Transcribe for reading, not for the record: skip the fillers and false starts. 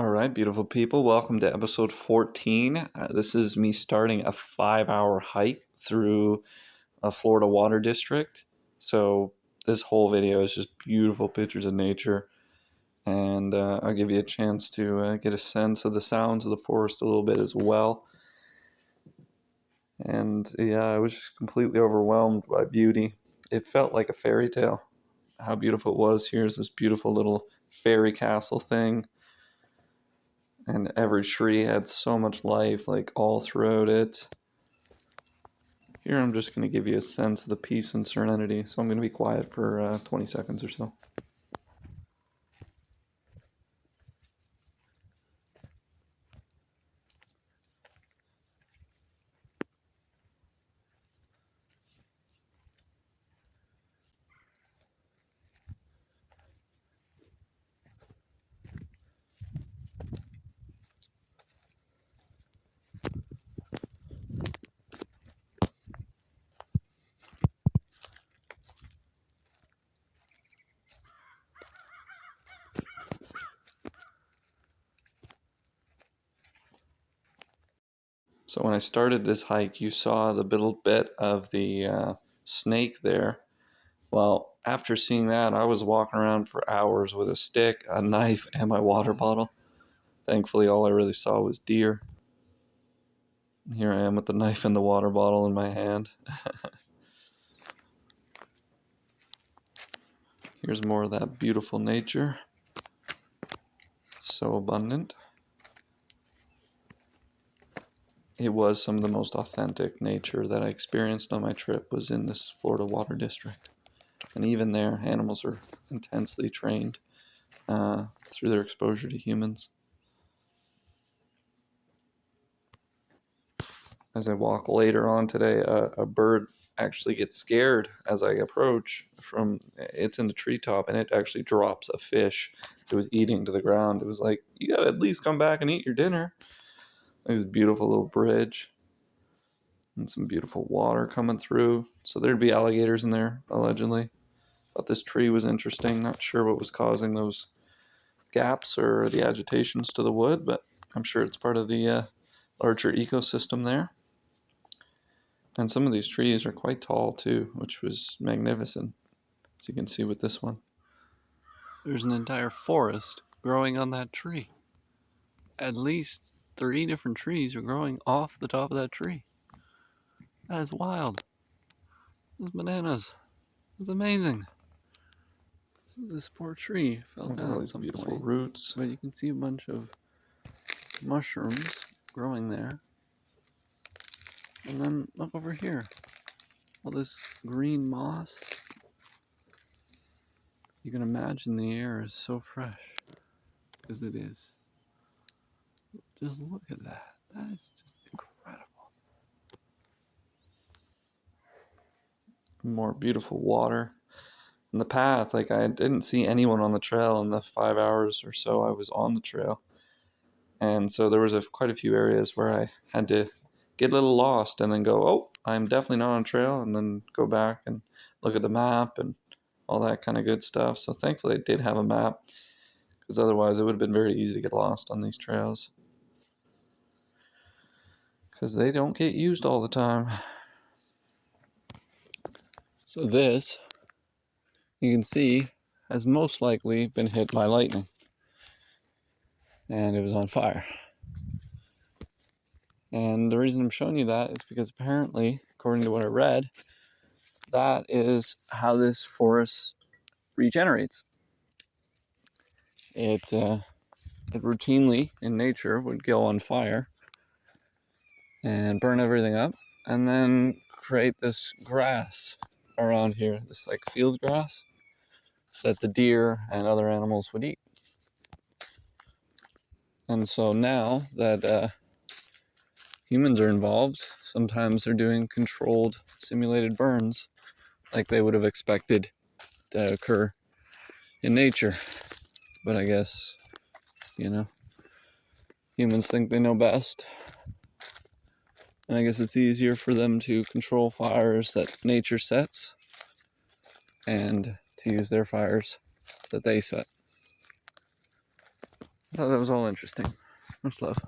All right, beautiful people. Welcome to episode 14. This is me starting a 5-hour hike through Florida Water District. So, this whole video is just beautiful pictures of nature, and I'll give you a chance to get a sense of the sounds of the forest a little bit as well. And yeah, I was just completely overwhelmed by beauty. It felt like a fairy tale. How beautiful it was. Here's this beautiful little fairy castle thing. And every tree had so much life, like all throughout it. Here I'm just going to give you a sense of the peace and serenity, so I'm going to be quiet for 20 seconds or so. So when I started this hike, you saw the little bit of the snake there. Well, after seeing that, I was walking around for hours with a stick, a knife, and my water bottle. Thankfully, all I really saw was deer. And here I am with the knife and the water bottle in my hand. Here's more of that beautiful nature. So abundant. It was some of the most authentic nature that I experienced on my trip was in this Florida Water District. And even there, animals are intensely trained through their exposure to humans. As I walk later on today, a bird actually gets scared as I approach it's in the treetop, and it actually drops a fish it was eating to the ground. It was like, you gotta at least come back and eat your dinner. This beautiful little bridge and some beautiful water coming through. So there'd be alligators in there, allegedly. Thought this tree was interesting. Not sure what was causing those gaps or the agitations to the wood, but I'm sure it's part of the larger ecosystem there. And some of these trees are quite tall too, which was magnificent, as you can see with this one. There's an entire forest growing on that tree. At least 3 different trees are growing off the top of that tree. That is wild. Those bananas. It's amazing. This poor tree fell down at some beautiful point, roots. But you can see a bunch of mushrooms growing there. And then look over here. All this green moss. You can imagine the air is so fresh. Because it is. Just look at that. That is just incredible. More beautiful water. And the path, like I didn't see anyone on the trail in the 5 hours or so I was on the trail. And so there was quite a few areas where I had to get a little lost and then go, oh, I'm definitely not on trail, and then go back and look at the map and all that kind of good stuff. So thankfully I did have a map, because otherwise it would have been very easy to get lost on these trails, because they don't get used all the time. So this, you can see, has most likely been hit by lightning, and it was on fire. And the reason I'm showing you that is because apparently, according to what I read, that is how this forest regenerates. It routinely, in nature, would go on fire and burn everything up, and then create this grass around here, this like field grass that the deer and other animals would eat. And so now that humans are involved, sometimes they're doing controlled, simulated burns like they would have expected to occur in nature. But I guess, humans think they know best. And I guess it's easier for them to control fires that nature sets and to use their fires that they set. thought that was all interesting. Much love.